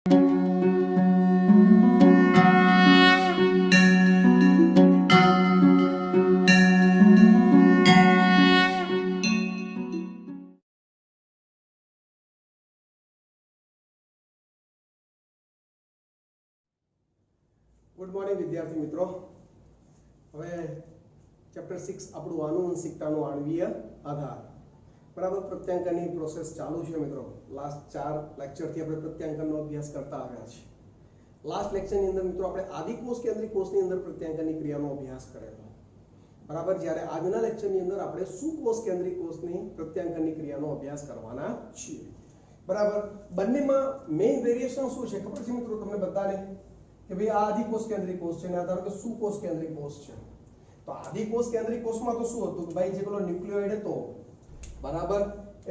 Good morning विद्यार्थी मित्रों। હવે ચેપ્ટર 6 આપણું આનુવંશિકતાનો આણ્વીય આધાર બરાબર પ્રત્યાંકનની પ્રોસેસ ચાલુ છે મિત્રો। લાસ્ટ 4 લેક્ચરથી આપણે પ્રત્યાંકનનો અભ્યાસ કરતા આવ્યા છીએ। લાસ્ટ લેક્ચરની અંદર મિત્રો આપણે આદિકોષ કેન્દ્રિત કોષની અંદર પ્રત્યાંકનની ક્રિયાનો અભ્યાસ કરેલો બરાબર। જ્યારે આજના લેક્ચરની અંદર આપણે સુકોષ કેન્દ્રિત કોષની પ્રત્યાંકનની ક્રિયાનો અભ્યાસ કરવાના છીએ બરાબર। બંનેમાં મેઇન વેરિએશન શું છે ખબર છે મિત્રો તમને બધાને કે ભાઈ આ આદિકોષ કેન્દ્રિત કોષ છે અને ધારો કે સુકોષ કેન્દ્રિત કોષ છે। તો આદિકોષ કેન્દ્રિત કોષમાં તો શું હતું કે ભાઈ જે પેલો ન્યુક્લિયોઇડ હતો બરાબર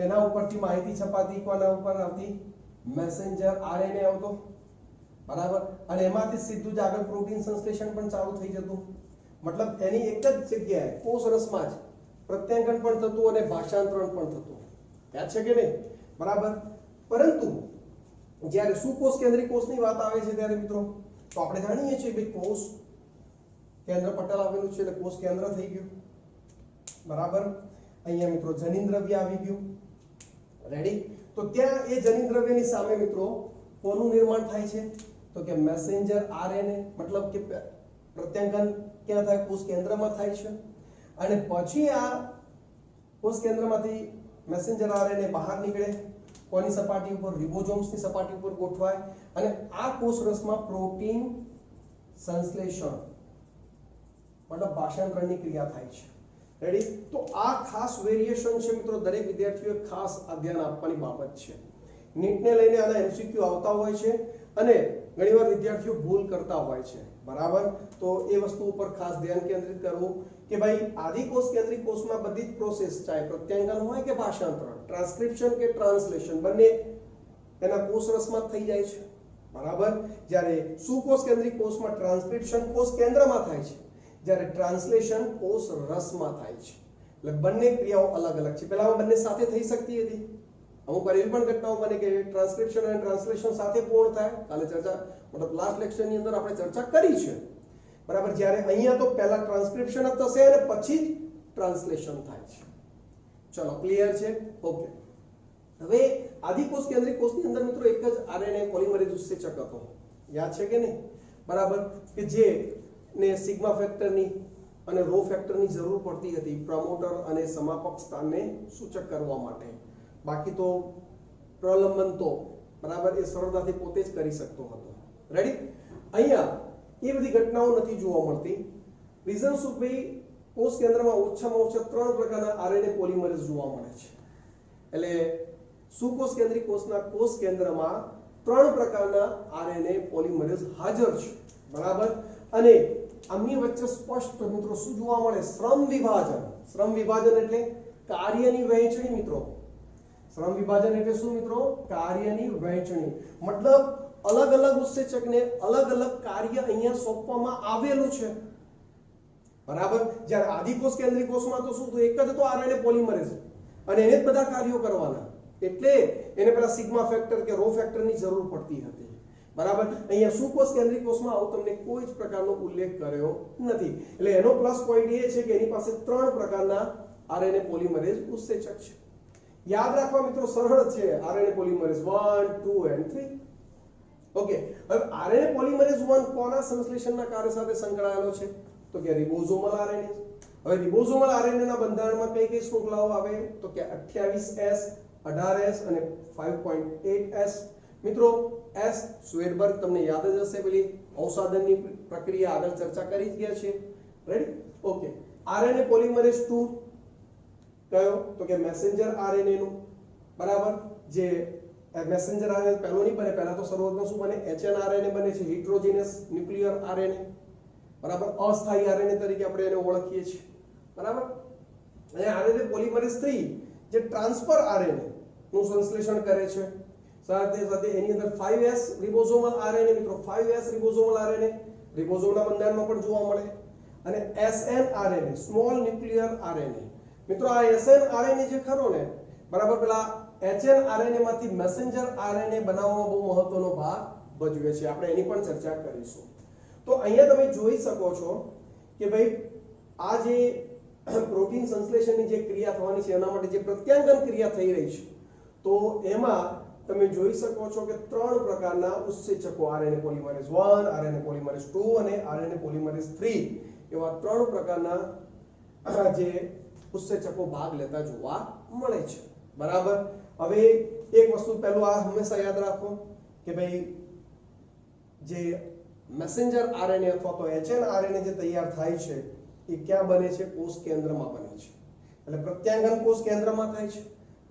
એના ઉપરથી માહિતી છપાતી કોના ઉપર આવતી મેસેન્જર આરએનએ આવતો બરાબર અને એમાંથી સીધું જ આગળ પ્રોટીન સંશ્લેષણ પણ ચાલુ થઈ જતું। મતલબ એની એક જ જગ્યાએ કોષ રસમાં જ પ્રત્યાંકન પણ થતું અને ભાષાંતરણ પણ થતું। યાદ છે કે નહીં બરાબર। પરંતુ જ્યારે સુકોષ કેન્દ્રિત કોષની વાત આવે છે ત્યારે મિત્રો તો આપણે જાણીએ છીએ કે કોષ કેન્દ્ર પટલ આવેલું છે એટલે કોષ કેન્દ્ર થઈ ગયું બરાબર। અહીંયા મિત્રો જનીન દ્રવ્ય આવી ગયું રેડી। તો ત્યાં એ જનીન દ્રવ્યની સામે મિત્રો કોનું નિર્માણ થાય છે તો કે મેસેન્જર આરએનએ। મતલબ કે પ્રત્યાંકન ક્યાં થાય કોષ કેન્દ્રમાં થાય છે અને પછી આ કોષ કેન્દ્રમાંથી મેસેન્જર આરએનએ બહાર નીકળે કોની સપાટી ઉપર રિબોઝોમ્સની સપાટી ઉપર ગોઠવાય અને આ કોષ રસમાં પ્રોટીન સંશ્લેષણ મતલબ ભાષાંતરણની ક્રિયા થાય છે રેડી। તો આ ખાસ વેરિએશન છે મિત્રો દરેક વિદ્યાર્થીઓએ ખાસ ધ્યાન આપવાની બાબત છે। નીટને લઈને આના એમસીક્યુ આવતા હોય છે અને ઘણીવાર વિદ્યાર્થીઓ ભૂલ કરતા હોય છે બરાબર। તો એ વસ્તુ ઉપર ખાસ ધ્યાન કેન્દ્રિત કરવું કે ભાઈ આદિકોષ કેન્દ્રિત કોષમાં બધી જ પ્રોસેસ ચાહે પ્રત્યાંકન હોય કે ભાષાંતરણ ટ્રાન્સક્રિપ્શન કે ટ્રાન્સલેશન બંને એના કોષ રસમાં થઈ જાય છે બરાબર। જ્યારે સુકોષ કેન્દ્રિત કોષમાં ટ્રાન્સક્રિપ્શન કોષ કેન્દ્રમાં થાય છે જ્યારે ટ્રાન્સલેશન કોષ રસમાં થાય છે। એટલે બંને ક્રિયાઓ અલગ અલગ છે। પહેલામાં બંને સાથે થઈ શકતી હતી અમુક વાર એવી પણ ઘટનાઓ બને કે ટ્રાન્સક્રિપ્શન અને ટ્રાન્સલેશન સાથે પૂર્ણ થાય। કાલે ચર્ચા મતલબ લાસ્ટ લેક્ચરની અંદર આપણે ચર્ચા કરી છે બરાબર। જ્યારે અહીંયા તો પહેલા ટ્રાન્સક્રિપ્શન જ થશે અને પછી જ ટ્રાન્સલેશન થાય છે। ચલો ક્લિયર છે ઓકે। હવે આદિકોષ કેન્દ્રિત કોષની અંદર મિત્રો એક જ આરએનએ પોલિમરેઝ ઉત્સેચક હતો યાદ છે કે નહીં બરાબર। કે જે ને સિગ્મા ફેક્ટરની અને રો ફેક્ટરની જરૂર પડતી હતી પ્રમોટર અને સમાપક સ્થાનને સૂચક કરવા માટે। બાકી તો પ્રલંબન તો બરાબર એ સરળતાથી પોતે જ કરી શકતો હતો રેડી। અહીંયા એ બધી ઘટનાઓ નથી જોવા મળતી। રીઝન શું ભાઈ કોષ કેન્દ્રમાં ઓછામાં ઓછા 3 પ્રકારના આરએનએ પોલિમરેઝ જોવા મળે છે। એટલે સુકોષ કેન્દ્રિત કોષના કોષ કેન્દ્રમાં 3 પ્રકારના આરએનએ પોલિમરેઝ હાજર છે બરાબર। અને આમની વચ્ચે સ્પષ્ટ મિત્રો શું જોવા મળે શ્રમ વિભાજન। શ્રમ વિભાજન એટલે કાર્યની વહેંચણી મિત્રો। શ્રમ વિભાજન એટલે શું મિત્રો કાર્યની વહેંચણી। મતલબ અલગ અલગ ઉત્સેચકને અલગ અલગ કાર્ય અહીંયા સોંપવામાં આવેલું છે બરાબર। જ્યારે આદિકોષ કેન્દ્રિત કોષમાં તો શું એક જ તો આરએનએ પોલિમરેઝ અને એને જ બધા કાર્યો કરવાના એટલે એને પેલા સિગ્મા ફેક્ટર કે રો ફેક્ટરની જરૂર પડતી હતી બરાબર। અહીંયા સુકોષ કેન્દ્રિત કોષમાં આવું તમને કોઈ જ પ્રકારનો ઉલ્લેખ કર્યો નથી। એટલે એનો પ્લસ પોઈન્ટ એ છે કે એની પાસે 3 પ્રકારના આરએનએ પોલિમરેઝ ઉત્સેચક છે। યાદ રાખવા મિત્રો સરળ છે આરએનએ પોલિમરેઝ 1 2 and 3 ઓકે। હવે આરએનએ પોલિમરેઝ 1 કોના સંશ્લેષણના કાર્ય સાથે સંકળાયેલો છે તો કે રિબોઝોમલ આરએનએ। હવે રિબોઝોમલ આરએનએ ના બંધારણમાં કઈ કઈ શૃંખલાઓ આવે તો કે 28S 18S અને 5.8S। મિત્રો S સ્વેડબર્ગ તમને યાદ જ હશે પેલી અવસાદનની પ્રક્રિયા આગળ ચર્ચા કરી જ ગયા છે રેડી ઓકે। આરએનએ પોલિમરેઝ 2 કયો તો કે મેસેન્જર આરએનએ નું બરાબર। જે મેસેન્જર આરએનએ પહેલો નહીં બને પહેલા તો શરૂઆતમાં શું બને HN આરએનએ બને છે હિટ્રોજિનસ ન્યુક્લિયર આરએનએ બરાબર। અસ્થાયી આરએનએ તરીકે આપણે એને ઓળખીએ છીએ બરાબર। અને આરએનએ પોલિમરેઝ 3 જે ટ્રાન્સફર આરએનએ નું સંશ્લેષણ કરે છે સાથે સાથે એની અંદર 5S રિબોઝોમલ આરએનએ મિત્રો 5S રિબોઝોમલ આરએનએ રિબોઝોમના બંધારણમાં પણ જોવા મળે અને SN RNA small nuclear RNA મિત્રો। આ SN આરએનએ જે ખરો ને બરાબર પેલા HN આરએનએ માંથી મેસેન્જર આરએનએ બનાવવામાં બહુ મહત્વનો ભાગ ભજવે છે, આપણે એની પણ ચર્ચા કરીશું। તો અહીંયા તમે જોઈ શકો છો કે ભાઈ આ જે પ્રોટીન સંશ્લેષણની જે ક્રિયા થવાની છે એના માટે જે પ્રત્યાંગન ક્રિયા થઈ રહી છે, તો એમાં તમે જોઈ શકો છો કે 3 પ્રકારના ઉત્સેચકો આરએનએ પોલિમરેઝ 1, આરએનએ પોલિમરેઝ 2 અને આરએનએ પોલિમરેઝ 3 એવા 3 પ્રકારના જે ઉત્સેચકો ભાગ લેતા જોવા મળે છે, બરાબર। હવે એક વસ્તુ પહેલું આ હંમેશા યાદ રાખો કે ભાઈ જે મેસેન્જર આરએનએ અથવા તો એચએન આરએનએ જે તૈયાર થાય છે એ ક્યાં બને છે? કોષ કેન્દ્રમાં બને છે। એટલે પ્રત્યાંગન કોષ કેન્દ્રમાં થાય છે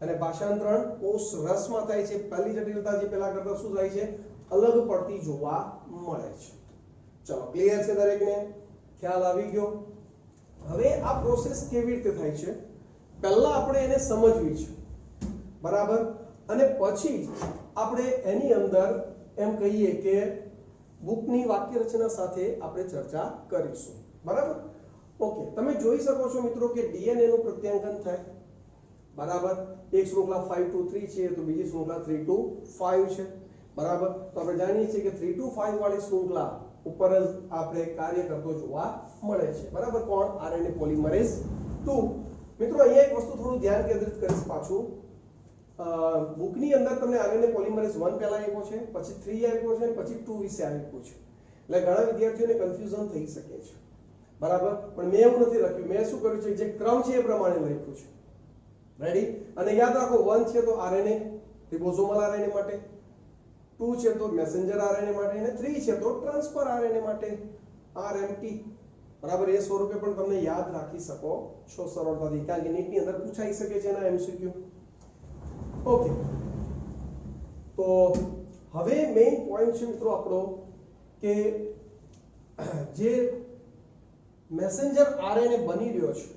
અને ભાષાંતરણ કોષ રસમાં થાય છે। પહેલી જટિલતા જે પહેલા કરતા શું થાય છે? અલગ પડતી જોવા મળે છે। ચલો ક્લિયર છે દરેકને? ખ્યાલ આવી ગયો? હવે આ પ્રોસેસ કેવી રીતે થાય છે પહેલા આપણે એને સમજવી છે, બરાબર, અને પછી આપણે એની અંદર એમ કહીએ કે બુકની વાક્ય રચના સાથે આપણે ચર્ચા કરીશું, બરાબર। ઓકે, તમે જોઈ શકો છો મિત્રો કે ડીએનએ નું પ્રત્યાંગન થાય, બરાબર। એક શૃંખલા 5 to 3 છે તો બીજી શૃંખલા 3 to 5 છે, બરાબર। તો આપણે જાણીએ છીએ કે 3 to 5 વાળી શૃંખલા ઉપર જ આપણે કાર્ય કરતો જોવા મળે છે, બરાબર। કોણ? RNA polymerase 2। મિત્રો અહીંયા એક વસ્તુ થોડું ધ્યાન કેન્દ્રિત કરીશ પાછું, બુકની અંદર તમને આરએનએ પોલિમરેઝ 1 પહેલા આપ્યો છે, પછી 3 આપ્યો છે અને પછી 2 વિશે આપ્યું છે, એટલે ઘણા વિદ્યાર્થીઓને કન્ફ્યુઝન થઈ શકે છે, બરાબર। પણ મેં એવું નથી લખ્યું, મેં શું કર્યું છે જે ક્રમ છે એ પ્રમાણે લખ્યું છે, રેડી। અને યાદ રાખો 1 છે તો આરએનએ રિબોઝોમલ આરએનએ માટે, 2 છે તો મેસેન્જર આરએનએ માટે અને 3 છે તો ટ્રાન્સફર આરએનએ માટે, આરએમટી, બરાબર। એ સ્વરૂપે પણ તમને યાદ રાખી શકો છો સરળતાથી, કારણ કે નીટની અંદર પૂછાઈ શકે છે એના એમસીક્યુ। ઓકે, તો હવે મેઇન પોઈન્ટ છે મિત્રો આપણો કે જે મેસેન્જર આરએનએ બની રહ્યો છે,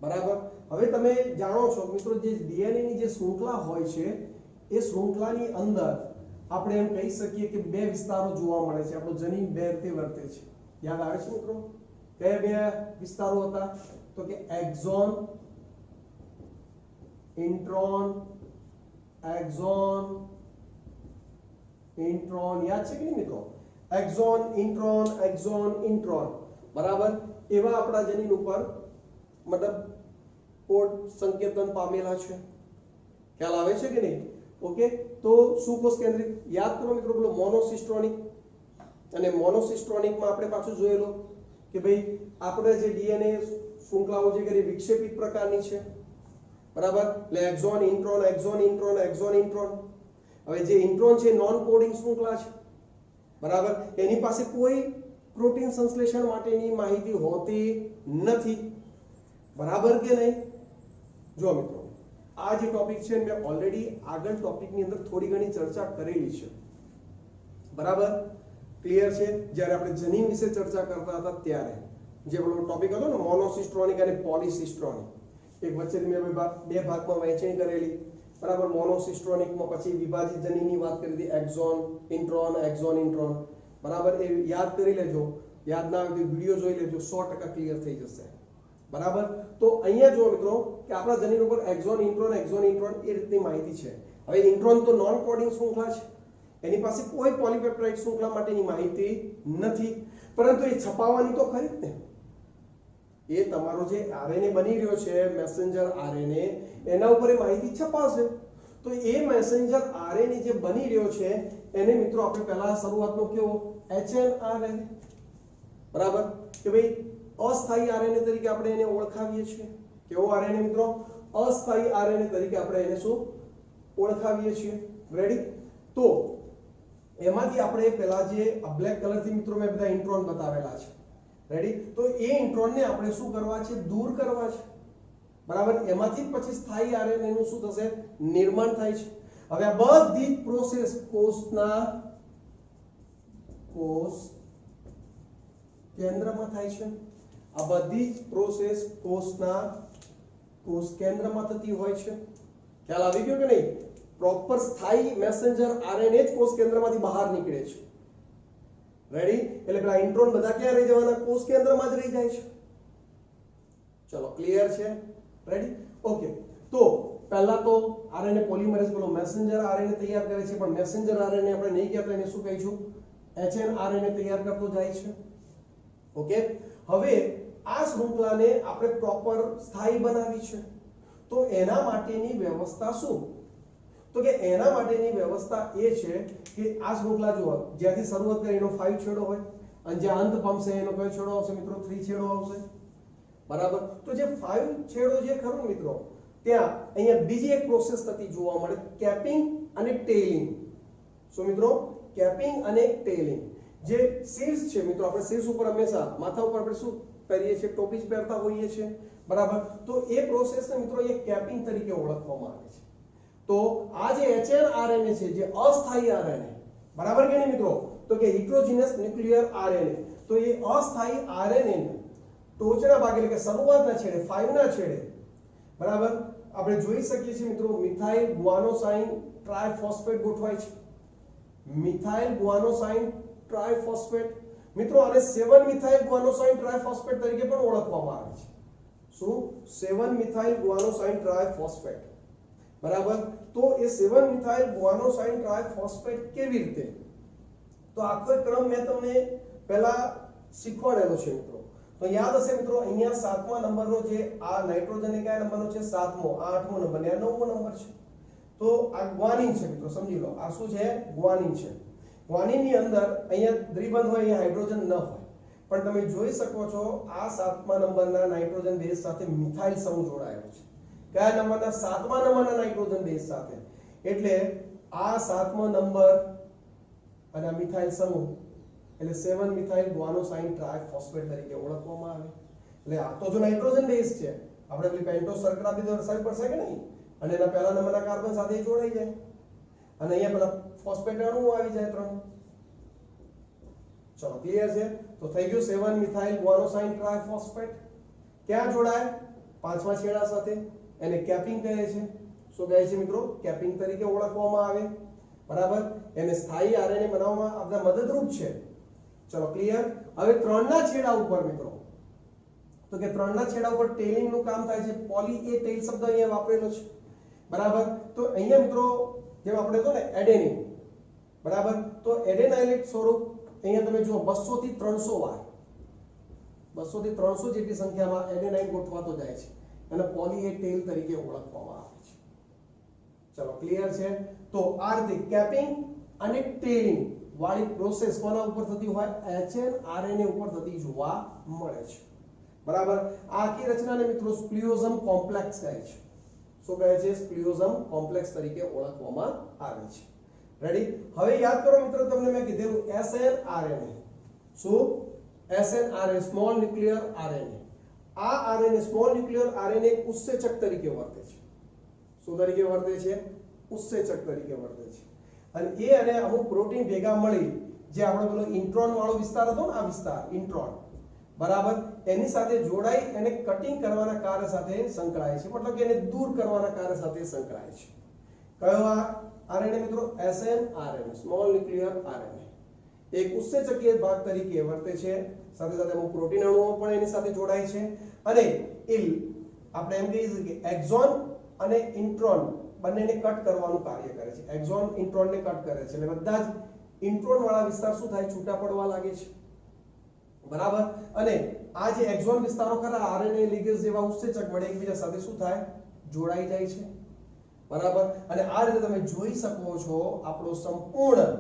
બરાબર। હવે તમે જાણો છો મિત્રો જે ડીએનએ ની જે શૃંખલા હોય છે એ શૃંખલાની અંદર આપણે એમ કહી શકીએ કે બે વિસ્તારો જોવા મળે છે, આપણો જનીન બે રીતે વર્તે છે, યાદ આવે છે મિત્રો? કયા બે વિસ્તારો હતા? તો કે એક્ઝોન, ઇન્ટ્રોન, એક્ઝોન, ઇન્ટ્રોન, યાદ છે કે નહીં મિત્રો? એક્ઝોન, ઇન્ટ્રોન, એક્ઝોન, ઇન્ટ્રોન, બરાબર। એવા આપણા જનીન ઉપર મતલબ કોડ સંકેતન પામેલા છે, ખ્યાલ આવે છે કે નહીં? ઓકે, તો સુકોષ કેન્દ્રિત યાદ કરો મિત્રો પેલો મોનોસિસ્ટ્રોનિક, અને મોનોસિસ્ટ્રોનિકમાં આપણે પાછું જોયેલું કે ભાઈ આપણે જે ડીએનએ શૃંખલાઓ જે કરી વિક્ષેપિત પ્રકારની છે, બરાબર। એટલે exon, intron, exon, intron, exon, intron. હવે જે ઇન્ટ્રોન છે નોન કોડિંગ શૃંખલા છે, બરાબર। એની પાસે કોઈ પ્રોટીન સંશ્લેષણ માટેની માહિતી હોતી નથી, બરાબર કે નહીં? જો મિત્રો આ જે ટોપિક છે મેં ઓલરેડી આગળ ટોપિકની અંદર થોડી ઘણી ચર્ચા કરેલી છે, બરાબર, ક્લિયર છે? જ્યારે આપણે જનીન વિશે ચર્ચા કરતા હતા ત્યારે જે પેલો ટોપિક હતો ને મોનોસિસ્ટ્રોનિક અને પોલિસિસ્ટ્રોનિક, એક વચ્ચેથી મેં બે ભાગમાં વહેંચણી કરેલી, બરાબર। મોનોસિસ્ટ્રોનિકમાં પછી વિભાજિત જનીનની વાત કરી હતી, એક્ઝોન, ઇન્ટ્રોન, એક્ઝોન, ઇન્ટ્રોન, બરાબર। એ યાદ કરી લેજો, યાદ ના આવે તો વિડિયો જોઈ લેજો, 100% ક્લિયર થઈ જશે, બરાબર। તો અહીંયા જો મિત્રો કે આપણા જનીન ઉપર એક્ઝોન, ઇન્ટ્રોન, એક્ઝોન, ઇન્ટ્રોન એ રીતની માહિતી છે। હવે ઇન્ટ્રોન તો નોન કોડિંગ શૃંખલા છે, એની પાસે કોઈ પોલીપેપ્ટાઇડ શૃંખલા માટેની માહિતી નથી, પરંતુ એ છપાવવાની તો ખરી જ ને, એ તમારો જે આરએનએ બની રહ્યો છે મેસેન્જર આરએનએ, એના ઉપર એ માહિતી છપાશે। તો એ મેસેન્જર આરએનએ જે બની રહ્યો છે એને મિત્રો આપણે પહેલા શરૂઆતનો કેવો એચએનઆરએનએ, બરાબર, કે ભાઈ અસ્થાયી આરએનએ તરીકે આપણે એને ઓળખાવીએ છીએ। કેવો આરએનએ મિત્રો? અસ્થાયી આરએનએ તરીકે આપણે એને શું ઓળખાવીએ છીએ, રેડી? તો એમાંથી આપણે પહેલા જે બ્લેક કલરથી મિત્રો મેં બધા ઇન્ટ્રોન બતાવેલા છે, રેડી? તો એ ઇન્ટ્રોનને આપણે શું કરવા છે? દૂર કરવા છે, બરાબર। એમાંથી પછી સ્થાયી આરએનએ નું શું થશે? નિર્માણ થાય છે। હવે આ બધી પ્રોસેસ કોષ કેન્દ્રમાં થાય છે, આ બધી જ પ્રોસેસ કોષ કેન્દ્રમાં થતી હોય છે, ખ્યાલ આવી ગયો કે નહીં? પ્રોપર સ્થાયી મેસેન્જર આરએનએ જ કોષ કેન્દ્રમાંથી બહાર નીકળે છે, રેડી? એટલે પેલા ઇન્ટ્રોન બધા ક્યાં રહી જવાના? કોષ કેન્દ્રમાં જ રહી જાય છે। ચલો ક્લિયર છે? રેડી? ઓકે, તો પહેલા તો આરએનએ પોલિમરેઝ પેલો મેસેન્જર આરએનએ તૈયાર કરે છે, પણ મેસેન્જર આરએનએ આપણે નહીં કહેતા, એને શું કહીશું? એચએન આરએનએ તૈયાર કરતો જાય છે. ઓકે, હવે આ શૃંખલાને આપણે પ્રોપર સ્થાયી બનાવી છે, તો એના માટેની વ્યવસ્થા શું? તો કે એના માટેની વ્યવસ્થા એ છે કે આ શૃંખલા જુઓ, જ્યાંથી શરૂઆત કરી એનો 5 છેડો હોય અને જ્યાં અંત પામશે એનો કયો છેડો આવશે મિત્રો? 3 છેડો આવશે. બરાબર. તો જે 5 છેડો જે ખરો મિત્રો, ત્યાં અહીંયા બીજી એક પ્રોસેસ થતી જોવા મળે, કેપિંગ અને ટેલિંગ. શું મિત્રો? કેપિંગ અને ટેલિંગ. જે શીર્ષ છે મિત્રો, આપણે શીર્ષ ઉપર હંમેશા માથા ઉપર આપણે શું કરીએ છીએ? ટોપી જ પહેરતા હોઈએ છીએ. બરાબર. તો એ પ્રોસેસને મિત્રો એ કેપિંગ તરીકે ઓળખવામાં આવે છે. તો આ જે એચએન આરએનએ છે, જે અસ્થાયી આરએનએ, બરાબર કે નહીં મિત્રો? તો કે હિટ્રોજીનસ ન્યુક્લિયર આરએનએ, તો એ અસ્થાયી આરએનએ ટોચના ભાગે એટલે કે શરૂઆતના છેડે 5 ના છેડે, બરાબર, આપણે જોઈ શકીએ છીએ મિત્રો મિથાઇલ ગ્વાનોસાઇન ટ્રાઇફોસ્ફેટ ગોઠવાય છે. મિથાઇલ ગ્વાનોસાઇન ટ્રાઇફોસ્ફેટ મિત્રો, આને 7 મિથાઇલ ગ્વાનોસાઇન ટ્રાઇફોસ્ફેટ તરીકે પણ ઓળખવામાં આવે છે. શું? 7 મિથાઇલ ગ્વાનોસાઇન ટ્રાઇફોસ્ફેટ. બરાબર. તો એ 7 મિથાઇલ ગ્વાનોસાઇન ટ્રાઇફોસ્ફેટ કેવી રીતે? તો આખો ક્રમ મેં તમને પહેલા શીખવાડેલો છે મિત્રો. તો યાદ હશે મિત્રો, અહીંયા 7મા નંબરનો જે આ નાઇટ્રોજન એ કયા નંબરનો છે? 7મો. આ 8મો નંબર ને આ 9મો નંબર છે. તો આ ગ્વાનિન છે મિત્રો, સમજી લો. આ શું છે? ગ્વાનિન છે. ગ્વાનિનની અંદર અહીંયા દ્વિબંધ હોય, અહીંયા હાઇડ્રોજન ન હોય, પણ તમે જોઈ શકો છો આ 7મા નંબરના નાઇટ્રોજન બેઝ સાથે મિથાઇલ સમૂહ જોડાયેલો છે. કયા નંબરના? 7મા નંબરના નાઇટ્રોજન બેઝ સાથે. એટલે આ 7મો નંબર અને આ મિથાઇલ સમૂહ એટલે 7 મિથાઇલ ગ્વાનોસાઇન ટ્રાઇફોસ્ફેટ તરીકે ઓળખવામાં આવે. એટલે આ તો જો નાઇટ્રોજન બેઝ છે, આપણે પેલી પેન્ટોસ શર્કરા બી દર્શાવી પડશે કે નહીં? અને એના પહેલા નંબરના કાર્બન સાથે જોડાઈ જાય અને અહીંયા પેલા ફોસ્ફેટ અણુ આવી જાય 3. ચલો, ક્લિયર છે? તો થઈ ગયું 7 મિથાઇલ ગ્વાનોસાઇન ટ્રાઇફોસ્ફેટ. ક્યાં જોડાય? 5મા છેડા સાથે. એને કેપિંગ કહે છે. શું કહે છે મિત્રો? કેપિંગ તરીકે ઓળખવામાં આવે. બરાબર. એને સ્થાયી આરએનએ બનાવવામાં આપણા મદદરૂપ છે. ચલો, ક્લિયર? હવે 3ના છેડા ઉપર મિત્રો, તો કે 3ના છેડા ઉપર ટેલિંગ નું કામ થાય છે. પોલી એ ટેલ શબ્દ અહીંયા વાપરેલો છે. બરાબર. તો અહીંયા મિત્રો જેમ આપણે તો ને એડેનિન, બરાબર, તો એડેનાઇલેટ સ્વરૂપ અહીંયા તમે જુઓ 200 થી 300 વાર, 200 થી 300 જેટલી સંખ્યામાં એડેનાઇન ગોઠવાતો જાય છે અને પોલી એ ટેલ તરીકે ઓળખવામાં આવે છે. ચલો, ક્લિયર છે? તો આ રીતે કેપિંગ અને ટેલિંગ વાળી પ્રોસેસ કોના ઉપર થતી હોય? એચએન આરએનએ ઉપર થતી જોવા મળે છે. બરાબર. આ આખી રચનાને મિત્રો સ્પ્લિયોઝમ કોમ્પ્લેક્સ કહે છે. શું કહે છે? સ્પ્લિયોઝમ કોમ્પ્લેક્સ તરીકે ઓળખવામાં આવે છે. રેડી? હવે યાદ કરો મિત્રો, તમને મેં કીધેલું એસએન આરએનએ. શું? SN RNA, small nuclear RNA. આ આરએનએ સ્મોલ ન્યુક્લિયર આરએનએ એક ઉત્સેચક તરીકે વર્તે છે. શું તરીકે વર્તે છે? ઉત્સેચક તરીકે વર્તે છે. અને અમુક પ્રોટીન ભેગા મળી, જે આપણો પેલો ઇન્ટ્રોન વાળો વિસ્તાર હતો ને, આ વિસ્તાર ઇન્ટ્રોન, બરાબર, એની સાથે જોડાઈ એને કટિંગ કરવાના કાર્ય સાથે સંકળાય છે. મતલબ કે એને દૂર કરવાના કાર્ય સાથે સંકળાય છે. કયો આ આરએનએ મિત્રો? SN RNA, small nuclear RNA. એક ઉત્સેચકીય ભાગ તરીકે વર્તે છે. સાથે સાથે અમુક પ્રોટીન અણુઓ પણ એની સાથે જોડાય છે. અને એ આપણે એમ કહીએ છીએ કે એક્ઝોન અને ઇન્ટ્રોન બંનેને કટ કરવાનું કાર્ય કરે છે. એક્ઝોન ઇન્ટ્રોનને કટ કરે છે. એટલે બધા જ ઇન્ટ્રોન વાળા વિસ્તાર શું થાય? છૂટા પડવા લાગે છે. બરાબર. અને આ જે એક્ઝોન વિસ્તારો ખરા, આરએનએ લિગેઝ જેવા ઉત્સેચક મળે એકબીજા સાથે શું થાય? જોડાઈ જાય છે. બરાબર. અને આ રીતે તમે જોઈ શકો છો આપણો સંપૂર્ણ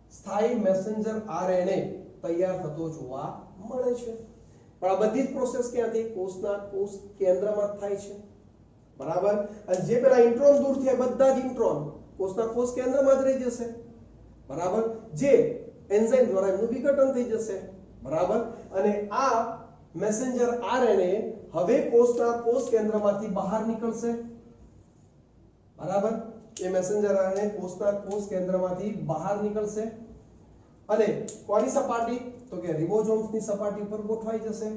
સ્થાયી મેસેન્જર આરએનએ તૈયાર થતો જોવા મળે છે. પણ આ બધી જ પ્રોસેસ ક્યાંથી? કોષના કોષ કેન્દ્રમાં થાય છે. બરાબર. અને જે પેલા ઇન્ટ્રોન દૂર થયા, બધા જ ઇન્ટ્રોન કોષના કોષ કેન્દ્રમાં જ રહી જશે. બરાબર. જે એન્ઝાઇમ દ્વારા એનું વિઘટન થઈ જશે. બરાબર. અને આ મેસેન્જર આરએનએ હવે કોષના કોષ કેન્દ્રમાંથી બહાર નીકળશે. બરાબર. એ મેસેન્જર આરએનએ કોષના કોષ કેન્દ્રમાંથી બહાર નીકળશે અને કોની સપાટી? તો કે રિબોઝોમ્સની સપાટી પર ગોઠવાઈ જશે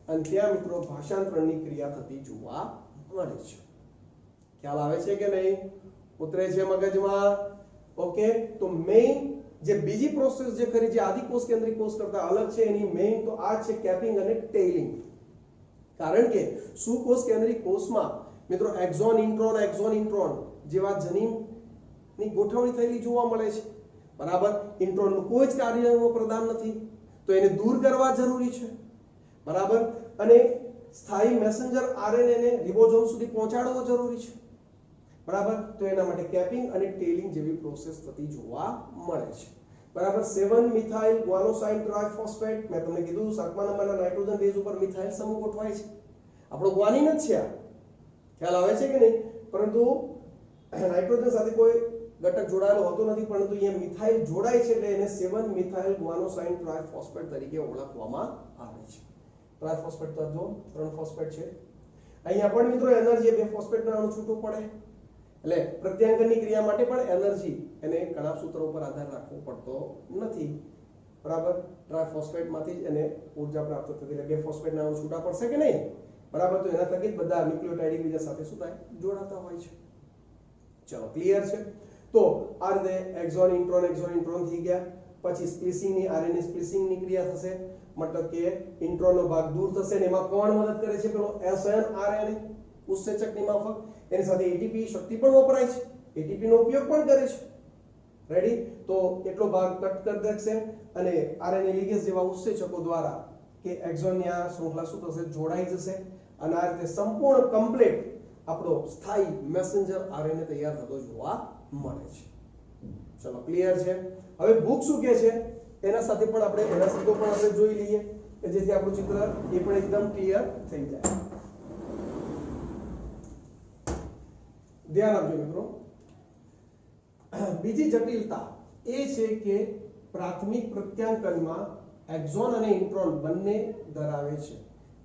અને ત્યાં મિત્રો ભાષાંતરણની ક્રિયા થતી જોવા મળે છે. ખ્યાલ આવે છે કે નહીં? ઉતરે છે મગજમાં? ઓકે. તો મેઇન જે બીજી પ્રોસેસ જે કરી, જે આદિકોષ કેન્દ્રિત કોષ કરતા અલગ છે, એની મેઇન તો આ છે કેપિંગ અને ટેલિંગ. કારણ કે સુકોષ કેન્દ્રિત કોષમાં મિત્રો એક્ઝોન ઇન્ટ્રોન જેવા જનીનની ગોઠવણી થયેલી જોવા મળે છે, બરાબર. ઇન્ટ્રોનનું કોઈ જ કાર્યનું પ્રદાન નથી, તો એને દૂર કરવા જરૂરી છે, બરાબર. અને સ્થાયી મેસેન્જર આરએનએ ને રિબોઝોમ સુધી પહોંચાડવો જરૂરી છે, બરાબર. તો એના માટે કેપિંગ અને ટેલિંગ જેવી પ્રોસેસ થતી જોવા મળે છે, બરાબર. 7 મિથાઇલ ગ્વાનોસાઇન ટ્રાઇફોસ્ફેટ, મેં તમને કીધું 7મા નંબરના નાઇટ્રોજન બેઝ ઉપર મિથાઇલ સમૂહ ગોઠવાય છે. આપણો ગ્વાનીન જ છે, આ ખ્યાલ આવે છે કે નહીં? પરંતુ નાઇટ્રોજન સાથે કોઈ ઘટક જોડાયેલો હોતો નથી, પરંતુ અહીંયા મિથાઇલ જોડાય છે એટલે એને 7 મિથાઇલ ગ્વાનોસાઇન ટ્રાઇફોસ્ફેટ તરીકે ઓળખવામાં આવે છે. ટ્રાઇફોસ્ફેટ તો જો 3 ફોસ્ફેટ છે. અહીંયા પણ મિત્રો એનર્જી 2 ફોસ્ફેટના અણુ છૂટું પડે, એટલે પ્રત્યાંગનની ક્રિયા માટે પણ એનર્જી એને કણાપ સૂત્રો ઉપર આધાર રાખવો પડતો નથી, બરાબર. ટ્રાઇફોસ્ફેટમાંથી જ એને ઊર્જા પ્રાપ્ત થતી, એટલે 2 ફોસ્ફેટના અણુ છૂટા પડશે કે નહીં, બરાબર. તો એના થકી જ બધા ન્યુક્લિયોટાઇડ એકબીજા સાથે શું થાય? જોડાતા હોય છે. ચલો, ક્લિયર છે? તો આ રીતે એક્ઝોન ઇન્ટ્રોન થઈ ગયા. પછી સ્પ્લિસિંગની આરએનએ સ્પ્લિસિંગની ક્રિયા થશે, મતલબ કે ઇન્ટ્રોનનો ભાગ દૂર થશે ને એમાં કોણ મદદ કરે છે? પેલો એસએનઆરએનએ ઉત્સેચકની માફક. એની સાથે એટીપી શક્તિ પણ વપરાય છે, એટીપી નો ઉપયોગ પણ કરે છે, રેડી. તો એટલો ભાગ કટ કરી દેશે અને આરએનએ લિગેઝ જેવા ઉત્સેચકો દ્વારા કે એક્ઝોનની આ શૃંખલા શું થશે? જોડાઈ જશે અને આ રીતે સંપૂર્ણ કમ્પ્લીટ આપણો સ્થાયી મેસેન્જર આરએનએ તૈયાર થતો જોવા મળે છે. ચલો, ક્લિયર છે? હવે ભૂખ શું કહે છે એના સાથે પણ આપણે એના શબ્દો પણ આપણે જોઈ લઈએ કે જેથી આપણું ચિત્ર એ પણ એકદમ ક્લિયર થઈ જાય. ધ્યાન આપજો મિત્રો. બીજી જટિલતા એ છે કે પ્રાથમિક પ્રત્યાંકનમાં એક્ઝોન અને ઇન્ટ્રોન બંને ધરાવે છે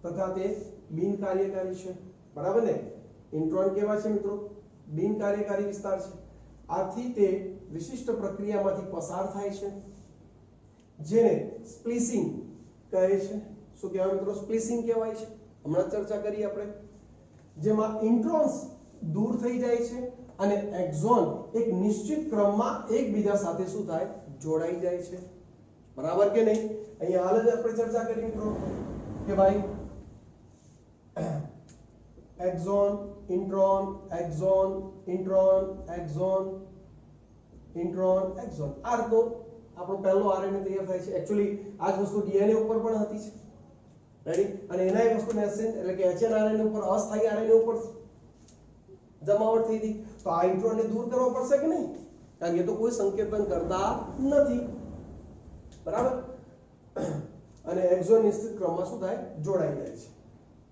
તથા તે બિનકાર્યકારી છે, બરાબર ને? ઇન્ટ્રોન કેવા છે મિત્રો? બિનકાર્યકારી વિસ્તાર છે. આથી તે વિશિષ્ટ પ્રક્રિયામાંથી પસાર થાય છે જેને સ્પ્લિસિંગ કહે છે. શું કહેવાય મિત્રો? સ્પ્લિસિંગ કહેવાય છે. હમણાં ચર્ચા કરી આપણે, જેમાં ઇન્ટ્રોન્સ દૂર થઈ જાય છે અને એક્ઝોન એક નિશ્ચિત ક્રમમાં એકબીજા સાથે શું થાય? જોડાઈ જાય છે, બરાબર કે નહીં? અહીંયા હાલ જ આપણે ચર્ચા કરી મિત્રો કે ભાઈ exon intron exon intron exon intron exon, આ રીતનો આપણો પહેલો આરએનએ તૈયાર થાય છે. એક્ચ્યુઅલી આ જ વસ્તુ ડીએનએ ઉપર પણ હતી છે, રેડી. અને એના એક વસ્તુ મેસેન્જર એટલે કે એચએનઆરએનએ ઉપર અસ્થાયી આરએનએ ઉપર જમાવટ થઈ હતી, તો આ ઇન્ટ્રોનને દૂર કરવો પડશે કે નહીં? કારણ કે તો કોઈ સંકેતન કરતા નથી, બરાબર. અને એક્ઝોન નિશ્ચિત ક્રમમાં શું થાય? જોડાઈ જાય છે.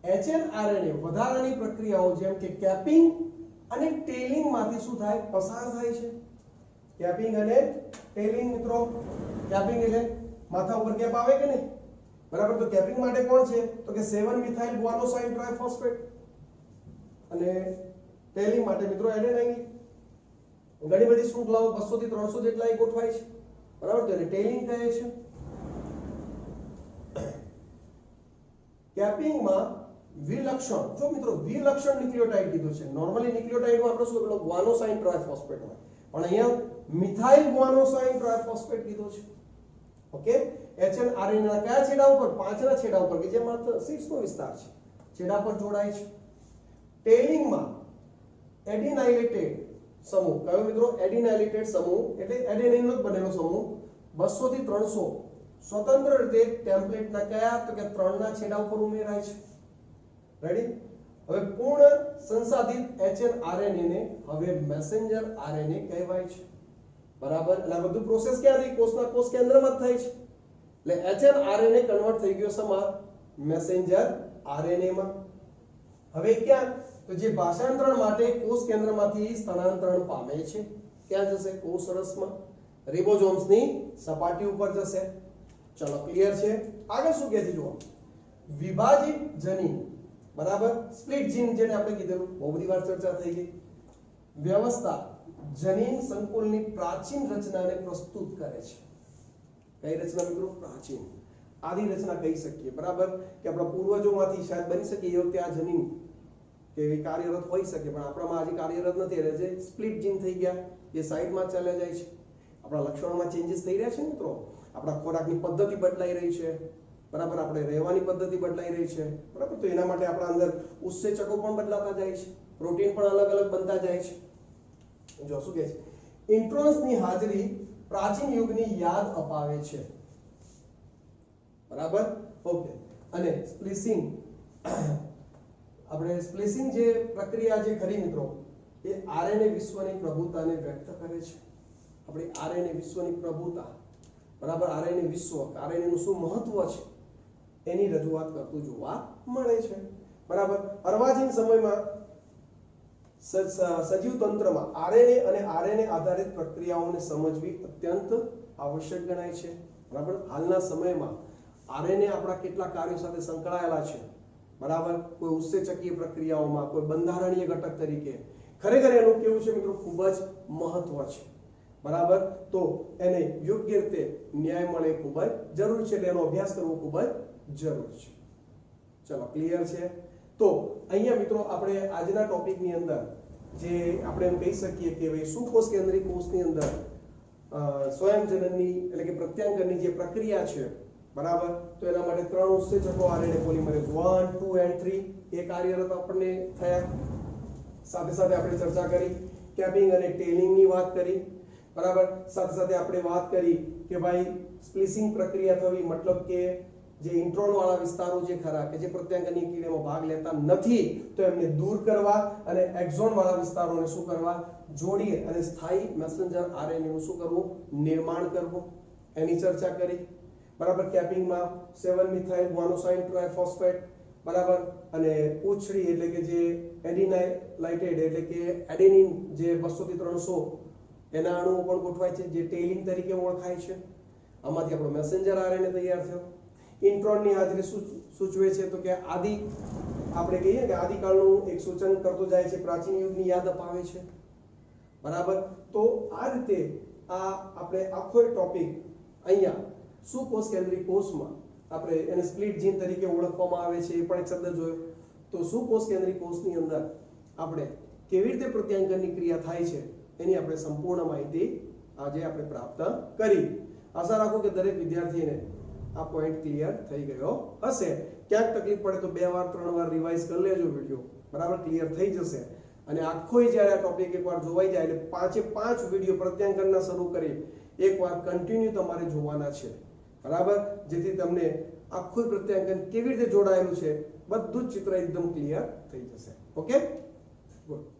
એચએનઆરએનએ વધારાની પ્રક્રિયાઓ જેમ કે કેપિંગ અને ટેલિંગ માંથી શું થાય? પસાર થાય છે. કેપિંગ અને ટેલિંગ મિત્રો, કેપિંગ એટલે માથા ઉપર કેપ આવે કે નહીં, બરાબર. તો કેપિંગ માટે કોણ છે? તો કે 7 મિથાઇલ ગ્વાનોસાઇન ટ્રાઇફોસ્ફેટ. અને ટેલિંગ માટે મિત્રો એડેનાઇન. ઘણી બધી શૃંખલાઓ 200 થી 300 જેટલા એ ગોઠવાય છે, બરાબર. તો એને ટેલિંગ કહે છે. કેપિંગમાં વિલક્ષણ, જો મિત્રો વિલક્ષણ ન્યુક્લિયોટાઇડ કીધું છે. નોર્મલી ન્યુક્લિયોટાઇડમાં આપણે શું પેલો ગ્વાનોસાઇન ટ્રાઇફોસ્ફેટ હોય, પણ અહીંયા મિથાઇલ ગ્વાનોસાઇન ટ્રાઇફોસ્ફેટ કીધું છે. ઓકે. એચએનઆરએનએ ના કયા છેડા ઉપર? 5 ના છેડા ઉપર, કે જે માત્ર 6 નો વિસ્તાર છે, છેડા પર જોડાય છે. ટેલિંગમાં એડિનાઇલેટેડ સમૂહ, કયો મિત્રો? એડિનાઇલેટેડ સમૂહ એટલે એડેનિનનો જ બનેલો સમૂહ 200 થી 300 સ્વતંત્ર રીતે ટેમ્પલેટના કયા? તો કે 3 ના છેડા ઉપર ઉમેરાય છે, રેડી. હવે પૂર્ણ સંસાધિત એચએનઆરએનએ ને હવે મેસેન્જર આરએનએ કહેવાય છે, બરાબર. એટલે આ બધું પ્રોસેસ ક્યાં થઈ? કોષના કોષ કેન્દ્રમાં જ થાય છે. એટલે એચએનઆરએનએ કન્વર્ટ થઈ ગયો શેમાં? મેસેન્જર આરએનએ માં. હવે ક્યાં? તો જે ભાષાંતરણ માટે કોષ કેન્દ્રમાંથી સ્થાનાંતરણ પામે છે ક્યાં જશે? કોષ રસમાં, રિબોઝોમ્સની સપાટી ઉપર જશે. ચલો, ક્લિયર છે? આગળ શું કહે છે જુઓ. વિભાજિત જનીન, બરાબર. સ્પ્લિટ જીન જેને આપણે કીધેલું, બહુ બધી વાર ચર્ચા થઈ ગઈ. વ્યવસ્થા જનીન સંકુલની પ્રાચીન રચનાને પ્રસ્તુત કરે છે. કઈ રચના મિત્રો? પ્રાચીન, આદિ રચના કહી શકીએ, બરાબર. કે આપણા પૂર્વજોમાંથી શાયદ બની શકે એ વખતે આ જનીન કે કાર્યરત હોઈ શકે, પણ આપણામાં આજે કાર્યરત નથી. એટલે જે સ્પ્લિટ જીન થઈ ગયા એ સાઈડમાં ચાલ્યા જાય છે. આપણા લક્ષણોમાં ચેન્જીસ થઈ રહ્યા છે મિત્રો. આપણા ખોરાકની પદ્ધતિ બદલાઈ રહી છે, બરાબર આપણે રહેવાની પદ્ધતિ બદલાઈ રહી છે બરાબર તો એના માટે આપણા અંદર ઉત્સેચકો પણ બદલાતા જાય છે પ્રોટીન પણ અલગ અલગ બનતા જાય છે જો શું કહે છે ઇન્ટ્રોન્સની હાજરી પ્રાચીન યુગની યાદ અપાવે છે બરાબર ઓકે અને સ્પ્લિસિંગ આપણે સ્પ્લિસિંગ જે પ્રક્રિયા જે ખરી મિત્રો એ આરએનએ વિશ્વની પ્રભુતાને વ્યક્ત કરે છે આપણી આરએનએ વિશ્વની પ્રભુતા બરાબર આરએનએ વિશ્વ આરએનએ નું શું મહત્વ છે એની રજૂઆત કરતું જોવા મળે છે બરાબર અર્વાચીન સમયમાં સજીવ તંત્રમાં આરએનએ અને આરએનએ આધારિત પ્રક્રિયાઓને સમજવી અત્યંત આવશ્યક ગણાય છે બરાબર હાલના સમયમાં આરએનએ આપણા કેટલા કાર્યો સાથે સંકળાયેલા છે બરાબર કોઈ ઉત્સેચકીય પ્રક્રિયાઓમાં કોઈ બંધારણીય ઘટક તરીકે ખરેખર એનું કેવું છે મિત્રો ખૂબ જ મહત્વ છે બરાબર તો એને યોગ્ય રીતે ન્યાય મળે ખૂબ જ જરૂરી છે એટલે એનો અભ્યાસ કરવો ખૂબ જ જરૂરી છે ચલો ક્લિયર છે તો અહીંયા મિત્રો આપણે આજના ટોપિકની અંદર જે આપણે એમ કહી શકીએ કે ભાઈ સુકોષ કેન્દ્રીય કોષની અંદર સ્વયંજનનની એટલે કે પ્રત્યાંગનની જે પ્રક્રિયા છે બરાબર તો એના માટે 3 ઉત્સેચકો આરએનએ પોલિમરેઝ 1 2 and 3 એ કાર્યરત આપણને થયા સાથે સાથે આપણે ચર્ચા કરી કેપિંગ અને ટેલિંગની વાત કરી બરાબર સાથે સાથે આપણે વાત કરી કે ભાઈ સ્પ્લિસિંગ પ્રક્રિયા થવી મતલબ કે જે ઇન્ટ્રોન વાળા વિસ્તારો જે ખરા કે જે પ્રત્યાંગનની ક્રિયામાં ભાગ લેતા નથી તો એમને દૂર કરવા અને એક્ઝોન વાળા વિસ્તારોને શું કરવા જોડી અને સ્થાયી મેસેન્જર આરએનએ નું શું કરવું નિર્માણ કરવું એની ચર્ચા કરી બરાબર કેપિંગમાં 7 મિથાઇલ ગુઆનોસાઇન ટ્રાઇફોસ્ફેટ બરાબર અને ઉછળી એટલે કે જે એડિનાઇલાઇટેડ એટલે કે એડેનિન જે 200 થી 300 એના અણુઓ પણ ગોઠવાય છે જે ટેલિંગ તરીકે ઓળખાય છે આમાંથી આપણો મેસેન્જર આરએનએ તૈયાર થયો ઇન્ટ્રોનની હાજરી સૂચવે છે તો કે આદિ આપણે કહીએ કે આદિકાળનું એક સૂચન કરતો જાય છે પ્રાચીન યુગની યાદ અપાવે છે બરાબર તો આ રીતે આ આપણે આખો ટોપિક અહીંયા સુકોષ કેન્દ્રીય કોષમાં આપણે એને સ્પ્લિટ જીન તરીકે ઓળખવામાં આવે છે એ પણ એક શબ્દ જોયો તો સુકોષ કેન્દ્રીય કોષની અંદર આપણે કેવી રીતે પ્રત્યાંગનની ક્રિયા થાય છે એની આપણે સંપૂર્ણ માહિતી આજે આપણે પ્રાપ્ત કરી આશા રાખું કે દરેક વિદ્યાર્થીને આ પોઈન્ટ ક્લિયર થઈ ગયો હશે ક્યાંક તકલીફ પડે તો 2 વાર 3 વાર રિવાઇઝ કરી લેજો વિડિયો બરાબર ક્લિયર થઈ જશે અને આખોય જ્યારે આ ટોપિક એકવાર જોવાઈ જાય એટલે 5 વિડિયો પ્રત્યાંગનના શરૂ કરી એકવાર કન્ટિન્યુ તમારે જોવાના છે બરાબર જેથી તમને આખું પ્રત્યાંગન કેવી રીતે જોડાયેલું છે બધું જ ચિત્ર એકદમ ક્લિયર થઈ જશે ઓકે ગુડ